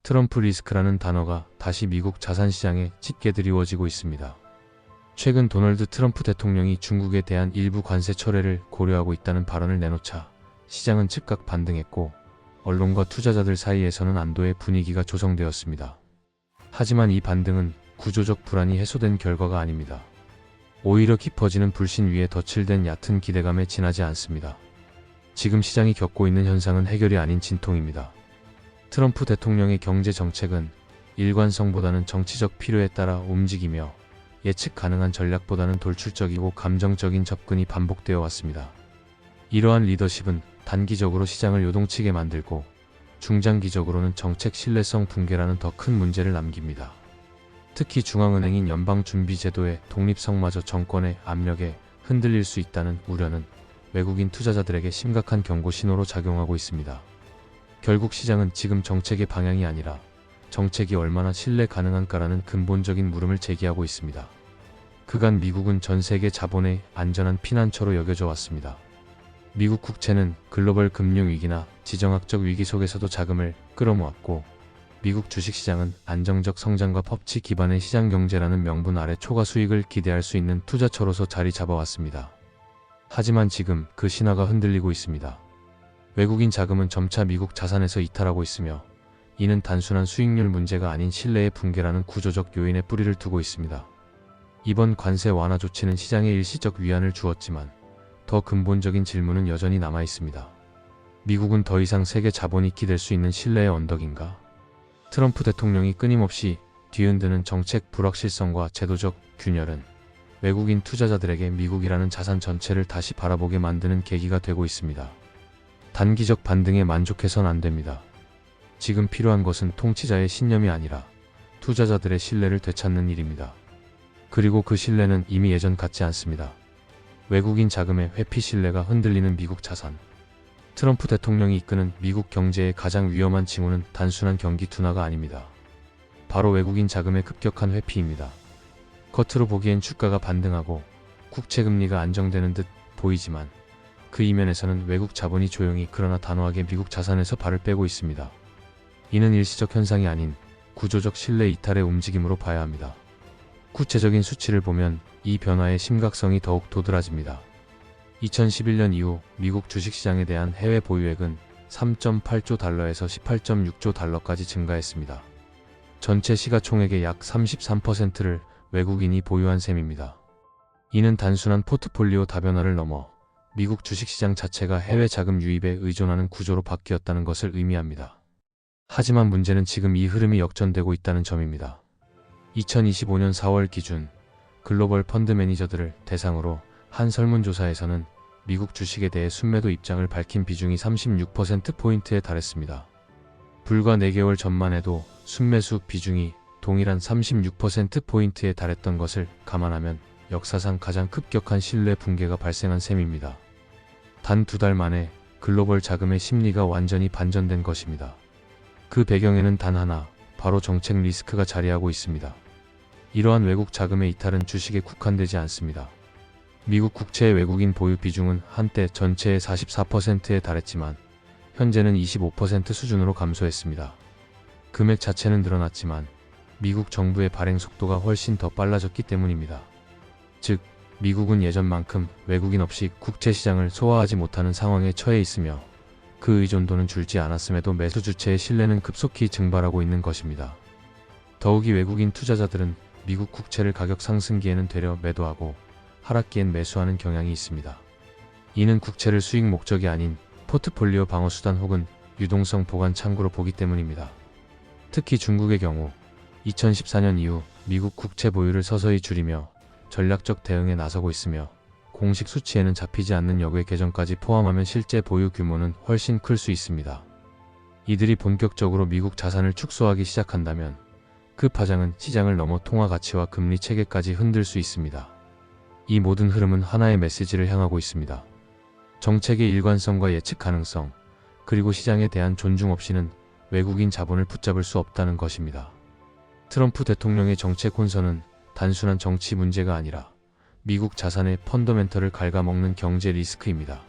트럼프 리스크라는 단어가 다시 미국 자산시장에 짙게 드리워지고 있습니다. 최근 도널드 트럼프 대통령이 중국에 대한 일부 관세 철회를 고려하고 있다는 발언을 내놓자 시장은 즉각 반등했고 언론과 투자자들 사이에서는 안도의 분위기가 조성되었습니다. 하지만 이 반등은 구조적 불안이 해소된 결과가 아닙니다. 오히려 깊어지는 불신 위에 덧칠된 얕은 기대감에 지나지 않습니다. 지금 시장이 겪고 있는 현상은 해결이 아닌 진통입니다. 트럼프 대통령의 경제 정책은 일관성보다는 정치적 필요에 따라 움직이며 예측 가능한 전략보다는 돌출적이고 감정적인 접근이 반복되어 왔습니다. 이러한 리더십은 단기적으로 시장을 요동치게 만들고 중장기적으로는 정책 신뢰성 붕괴라는 더 큰 문제를 남깁니다. 특히 중앙은행인 연방준비제도의 독립성마저 정권의 압력에 흔들릴 수 있다는 우려는 외국인 투자자들에게 심각한 경고 신호로 작용하고 있습니다. 결국 시장은 지금 정책의 방향이 아니라 정책이 얼마나 신뢰 가능한가라는 근본적인 물음을 제기하고 있습니다. 그간 미국은 전 세계 자본의 안전한 피난처로 여겨져 왔습니다. 미국 국채는 글로벌 금융위기나 지정학적 위기 속에서도 자금을 끌어모았고 미국 주식시장은 안정적 성장과 법치 기반의 시장경제라는 명분 아래 초과 수익을 기대할 수 있는 투자처로서 자리 잡아왔습니다. 하지만 지금 그 신화가 흔들리고 있습니다. 외국인 자금은 점차 미국 자산에서 이탈하고 있으며 이는 단순한 수익률 문제가 아닌 신뢰의 붕괴라는 구조적 요인에 뿌리를 두고 있습니다. 이번 관세 완화 조치는 시장에 일시적 위안을 주었지만 더 근본적인 질문은 여전히 남아 있습니다. 미국은 더 이상 세계 자본이 기댈 수 있는 신뢰의 언덕인가? 트럼프 대통령이 끊임없이 뒤흔드는 정책 불확실성과 제도적 균열은 외국인 투자자들에게 미국이라는 자산 전체를 다시 바라보게 만드는 계기가 되고 있습니다. 단기적 반등에 만족해선 안 됩니다. 지금 필요한 것은 통치자의 신념이 아니라 투자자들의 신뢰를 되찾는 일입니다. 그리고 그 신뢰는 이미 예전 같지 않습니다. 외국인 자금의 회피 신뢰가 흔들리는 미국 자산. 트럼프 대통령이 이끄는 미국 경제의 가장 위험한 징후는 단순한 경기 둔화가 아닙니다. 바로 외국인 자금의 급격한 회피입니다. 겉으로 보기엔 주가가 반등하고 국채금리가 안정되는 듯 보이지만 그 이면에서는 외국 자본이 조용히 그러나 단호하게 미국 자산에서 발을 빼고 있습니다. 이는 일시적 현상이 아닌 구조적 신뢰 이탈의 움직임으로 봐야 합니다. 구체적인 수치를 보면 이 변화의 심각성이 더욱 도드라집니다. 2011년 이후 미국 주식시장에 대한 해외 보유액은 3.8조 달러에서 18.6조 달러까지 증가했습니다. 전체 시가총액의 약 33%를 외국인이 보유한 셈입니다. 이는 단순한 포트폴리오 다변화를 넘어 미국 주식시장 자체가 해외 자금 유입에 의존하는 구조로 바뀌었다는 것을 의미합니다. 하지만 문제는 지금 이 흐름이 역전되고 있다는 점입니다. 2025년 4월 기준 글로벌 펀드 매니저들을 대상으로 한 설문조사에서는 미국 주식에 대해 순매도 입장을 밝힌 비중이 36%포인트에 달했습니다. 불과 4개월 전만 해도 순매수 비중이 동일한 36%포인트에 달했던 것을 감안하면 역사상 가장 급격한 신뢰 붕괴가 발생한 셈입니다. 단 2달 만에 글로벌 자금의 심리가 완전히 반전된 것입니다. 그 배경에는 단 하나, 바로 정책 리스크가 자리하고 있습니다. 이러한 외국 자금의 이탈은 주식에 국한되지 않습니다. 미국 국채의 외국인 보유 비중은 한때 전체의 44%에 달했지만 현재는 25% 수준으로 감소했습니다. 금액 자체는 늘어났지만 미국 정부의 발행 속도가 훨씬 더 빨라졌기 때문입니다. 즉, 미국은 예전만큼 외국인 없이 국채 시장을 소화하지 못하는 상황에 처해 있으며 그 의존도는 줄지 않았음에도 매수 주체의 신뢰는 급속히 증발하고 있는 것입니다. 더욱이 외국인 투자자들은 미국 국채를 가격 상승기에는 되려 매도하고 하락기엔 매수하는 경향이 있습니다. 이는 국채를 수익 목적이 아닌 포트폴리오 방어 수단 혹은 유동성 보관 창구로 보기 때문입니다. 특히 중국의 경우 2014년 이후 미국 국채 보유를 서서히 줄이며 전략적 대응에 나서고 있으며 공식 수치에는 잡히지 않는 역외 계정까지 포함하면 실제 보유 규모는 훨씬 클 수 있습니다. 이들이 본격적으로 미국 자산을 축소하기 시작한다면 그 파장은 시장을 넘어 통화 가치와 금리 체계까지 흔들 수 있습니다. 이 모든 흐름은 하나의 메시지를 향하고 있습니다. 정책의 일관성과 예측 가능성, 그리고 시장에 대한 존중 없이는 외국인 자본을 붙잡을 수 없다는 것입니다. 트럼프 대통령의 정책 혼선은 단순한 정치 문제가 아니라 미국 자산의 펀더멘털을 갉아먹는 경제 리스크입니다.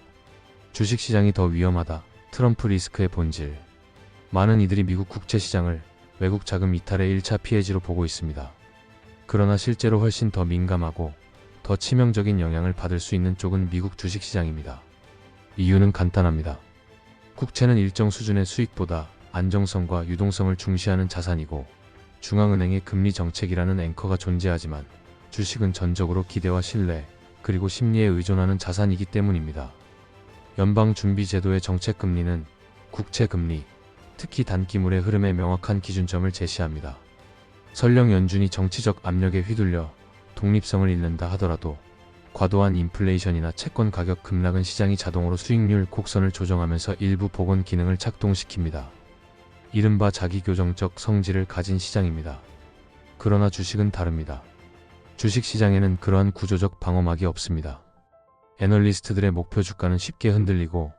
주식시장이 더 위험하다. 트럼프 리스크의 본질. 많은 이들이 미국 국채시장을 외국 자금 이탈의 1차 피해지로 보고 있습니다. 그러나 실제로 훨씬 더 민감하고 더 치명적인 영향을 받을 수 있는 쪽은 미국 주식시장입니다. 이유는 간단합니다. 국채는 일정 수준의 수익보다 안정성과 유동성을 중시하는 자산이고 중앙은행의 금리 정책이라는 앵커가 존재하지만 주식은 전적으로 기대와 신뢰, 그리고 심리에 의존하는 자산이기 때문입니다. 연방준비제도의 정책금리는 국채금리, 특히 단기물의 흐름에 명확한 기준점을 제시합니다. 설령 연준이 정치적 압력에 휘둘려 독립성을 잃는다 하더라도 과도한 인플레이션이나 채권 가격 급락은 시장이 자동으로 수익률 곡선을 조정하면서 일부 복원 기능을 작동시킵니다. 이른바 자기교정적 성질을 가진 시장입니다. 그러나 주식은 다릅니다. 주식시장에는 그러한 구조적 방어막이 없습니다. 애널리스트들의 목표 주가는 쉽게 흔들리고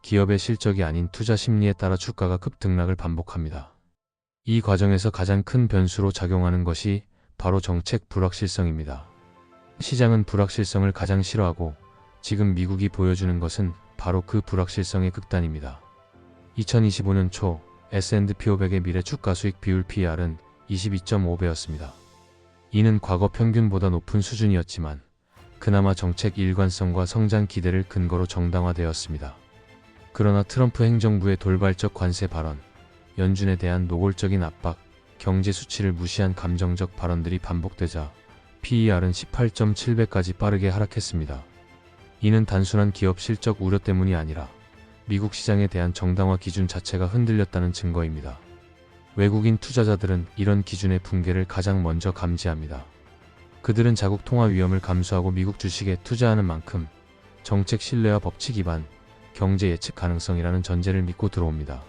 기업의 실적이 아닌 투자 심리에 따라 주가가 급등락을 반복합니다. 이 과정에서 가장 큰 변수로 작용하는 것이 바로 정책 불확실성입니다. 시장은 불확실성을 가장 싫어하고 지금 미국이 보여주는 것은 바로 그 불확실성의 극단입니다. 2025년 초 S&P 500의 미래 주가 수익 비율 PER은 22.5배였습니다. 이는 과거 평균보다 높은 수준이었지만 그나마 정책 일관성과 성장 기대를 근거로 정당화되었습니다. 그러나 트럼프 행정부의 돌발적 관세 발언, 연준에 대한 노골적인 압박, 경제 수치를 무시한 감정적 발언들이 반복되자 PER은 18.7배까지 빠르게 하락했습니다. 이는 단순한 기업 실적 우려 때문이 아니라 미국 시장에 대한 정당화 기준 자체가 흔들렸다는 증거입니다. 외국인 투자자들은 이런 기준의 붕괴를 가장 먼저 감지합니다. 그들은 자국 통화 위험을 감수하고 미국 주식에 투자하는 만큼 정책 신뢰와 법칙 위반, 경제 예측 가능성이라는 전제를 믿고 들어옵니다.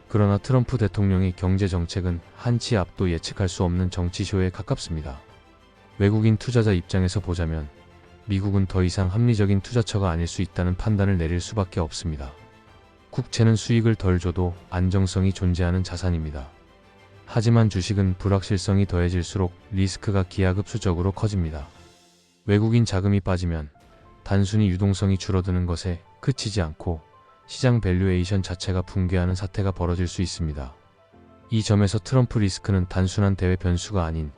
그러나 트럼프 대통령의 경제 정책은 한치 앞도 예측할 수 없는 정치쇼에 가깝습니다. 외국인 투자자 입장에서 보자면 미국은 더 이상 합리적인 투자처가 아닐 수 있다는 판단을 내릴 수밖에 없습니다. 국채는 수익을 덜 줘도 안정성이 존재하는 자산입니다. 하지만 주식은 불확실성이 더해질수록 리스크가 기하급수적으로 커집니다. 외국인 자금이 빠지면 단순히 유동성이 줄어드는 것에 그치지 않고 시장 밸류에이션 자체가 붕괴하는 사태가 벌어질 수 있습니다. 이 점에서 트럼프 리스크는 단순한 대외 변수가 아닌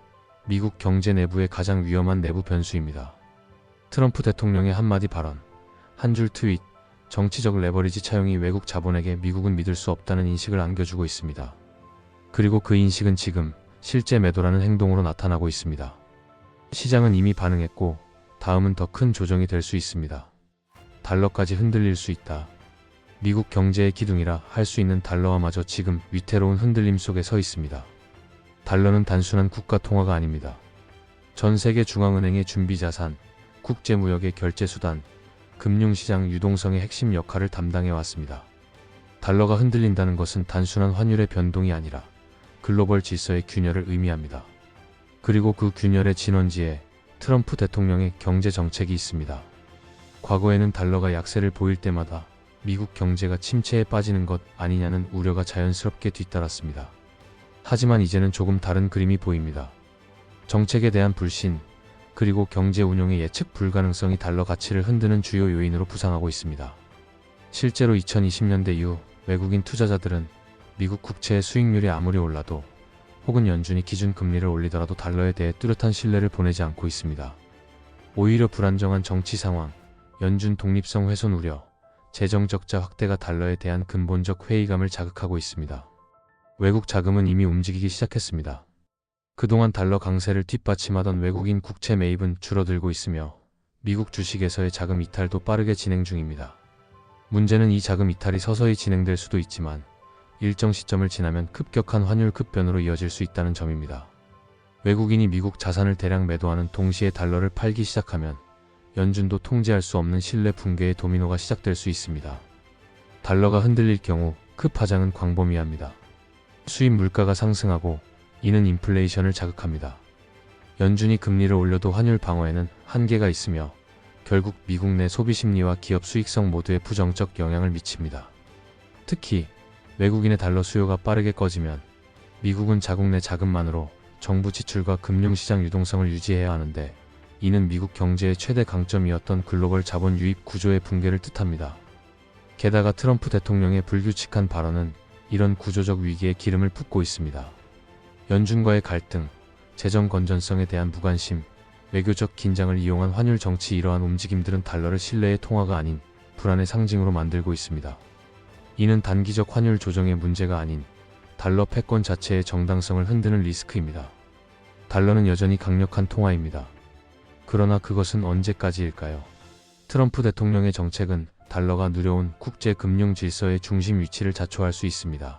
미국 경제 내부의 가장 위험한 내부 변수입니다. 트럼프 대통령의 한마디 발언, 한 줄 트윗, 정치적 레버리지 차용이 외국 자본에게 미국은 믿을 수 없다는 인식을 안겨주고 있습니다. 그리고 그 인식은 지금 실제 매도라는 행동으로 나타나고 있습니다. 시장은 이미 반응했고 다음은 더 큰 조정이 될 수 있습니다. 달러까지 흔들릴 수 있다. 미국 경제의 기둥이라 할 수 있는 달러와마저 지금 위태로운 흔들림 속에 서 있습니다. 달러는 단순한 국가 통화가 아닙니다. 전 세계 중앙은행의 준비자산, 국제무역의 결제수단, 금융시장 유동성의 핵심 역할을 담당해 왔습니다. 달러가 흔들린다는 것은 단순한 환율의 변동이 아니라 글로벌 질서의 균열을 의미합니다. 그리고 그 균열의 진원지에 트럼프 대통령의 경제 정책이 있습니다. 과거에는 달러가 약세를 보일 때마다 미국 경제가 침체에 빠지는 것 아니냐는 우려가 자연스럽게 뒤따랐습니다. 하지만 이제는 조금 다른 그림이 보입니다. 정책에 대한 불신, 그리고 경제 운용의 예측 불가능성이 달러 가치를 흔드는 주요 요인으로 부상하고 있습니다. 실제로 2020년대 이후 외국인 투자자들은 미국 국채의 수익률이 아무리 올라도 혹은 연준이 기준금리를 올리더라도 달러에 대해 뚜렷한 신뢰를 보내지 않고 있습니다. 오히려 불안정한 정치 상황, 연준 독립성 훼손 우려, 재정 적자 확대가 달러에 대한 근본적 회의감을 자극하고 있습니다. 외국 자금은 이미 움직이기 시작했습니다. 그동안 달러 강세를 뒷받침하던 외국인 국채 매입은 줄어들고 있으며 미국 주식에서의 자금 이탈도 빠르게 진행 중입니다. 문제는 이 자금 이탈이 서서히 진행될 수도 있지만 일정 시점을 지나면 급격한 환율 급변으로 이어질 수 있다는 점입니다. 외국인이 미국 자산을 대량 매도하는 동시에 달러를 팔기 시작하면 연준도 통제할 수 없는 신뢰 붕괴의 도미노가 시작될 수 있습니다. 달러가 흔들릴 경우 급하장은 광범위합니다. 수입 물가가 상승하고 이는 인플레이션을 자극합니다. 연준이 금리를 올려도 환율 방어에는 한계가 있으며 결국 미국 내 소비 심리와 기업 수익성 모두에 부정적 영향을 미칩니다. 특히 외국인의 달러 수요가 빠르게 꺼지면 미국은 자국 내 자금만으로 정부 지출과 금융시장 유동성을 유지해야 하는데 이는 미국 경제의 최대 강점이었던 글로벌 자본 유입 구조의 붕괴를 뜻합니다. 게다가 트럼프 대통령의 불규칙한 발언은 이런 구조적 위기에 기름을 붓고 있습니다. 연준과의 갈등, 재정 건전성에 대한 무관심, 외교적 긴장을 이용한 환율 정치 이러한 움직임들은 달러를 신뢰의 통화가 아닌 불안의 상징으로 만들고 있습니다. 이는 단기적 환율 조정의 문제가 아닌 달러 패권 자체의 정당성을 흔드는 리스크입니다. 달러는 여전히 강력한 통화입니다. 그러나 그것은 언제까지일까요? 트럼프 대통령의 정책은 달러가 누려온 국제 금융 질서의 중심 위치를 자초할 수 있습니다.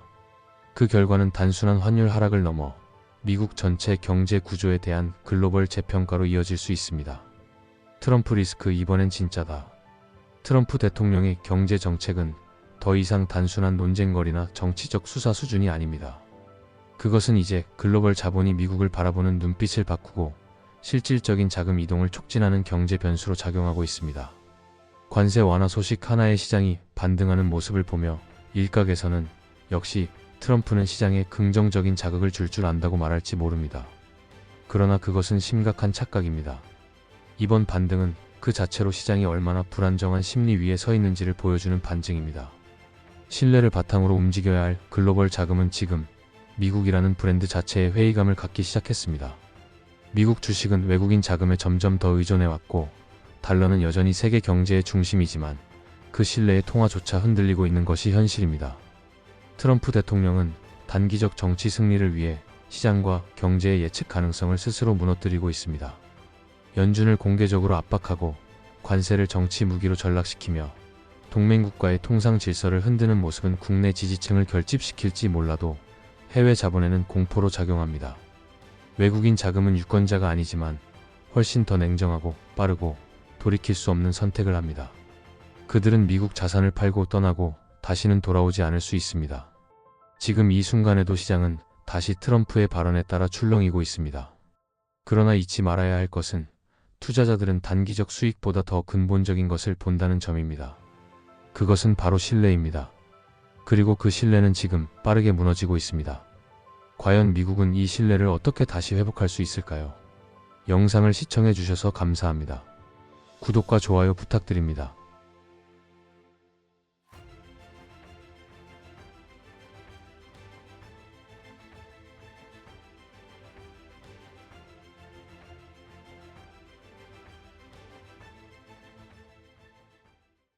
그 결과는 단순한 환율 하락을 넘어 미국 전체 경제 구조에 대한 글로벌 재평가로 이어질 수 있습니다. 트럼프 리스크 이번엔 진짜다. 트럼프 대통령의 경제 정책은 더 이상 단순한 논쟁거리나 정치적 수사 수준이 아닙니다. 그것은 이제 글로벌 자본이 미국을 바라보는 눈빛을 바꾸고 실질적인 자금 이동을 촉진하는 경제 변수로 작용하고 있습니다. 관세 완화 소식 하나에 시장이 반등하는 모습을 보며 일각에서는 역시 트럼프는 시장에 긍정적인 자극을 줄 줄 안다고 말할지 모릅니다. 그러나 그것은 심각한 착각입니다. 이번 반등은 그 자체로 시장이 얼마나 불안정한 심리 위에 서 있는지를 보여주는 반증입니다. 신뢰를 바탕으로 움직여야 할 글로벌 자금은 지금 미국이라는 브랜드 자체에 회의감을 갖기 시작했습니다. 미국 주식은 외국인 자금에 점점 더 의존해왔고 달러는 여전히 세계 경제의 중심이지만 그 신뢰의 통화조차 흔들리고 있는 것이 현실입니다. 트럼프 대통령은 단기적 정치 승리를 위해 시장과 경제의 예측 가능성을 스스로 무너뜨리고 있습니다. 연준을 공개적으로 압박하고 관세를 정치 무기로 전락시키며 동맹국과의 통상 질서를 흔드는 모습은 국내 지지층을 결집시킬지 몰라도 해외 자본에는 공포로 작용합니다. 외국인 자금은 유권자가 아니지만 훨씬 더 냉정하고 빠르고 돌이킬 수 없는 선택을 합니다. 그들은 미국 자산을 팔고 떠나고 다시는 돌아오지 않을 수 있습니다. 지금 이 순간에도 시장은 다시 트럼프의 발언에 따라 출렁이고 있습니다. 그러나 잊지 말아야 할 것은 투자자들은 단기적 수익보다 더 근본적인 것을 본다는 점입니다. 그것은 바로 신뢰입니다. 그리고 그 신뢰는 지금 빠르게 무너지고 있습니다. 과연 미국은 이 신뢰를 어떻게 다시 회복할 수 있을까요? 영상을 시청해 주셔서 감사합니다. 구독과 좋아요 부탁드립니다.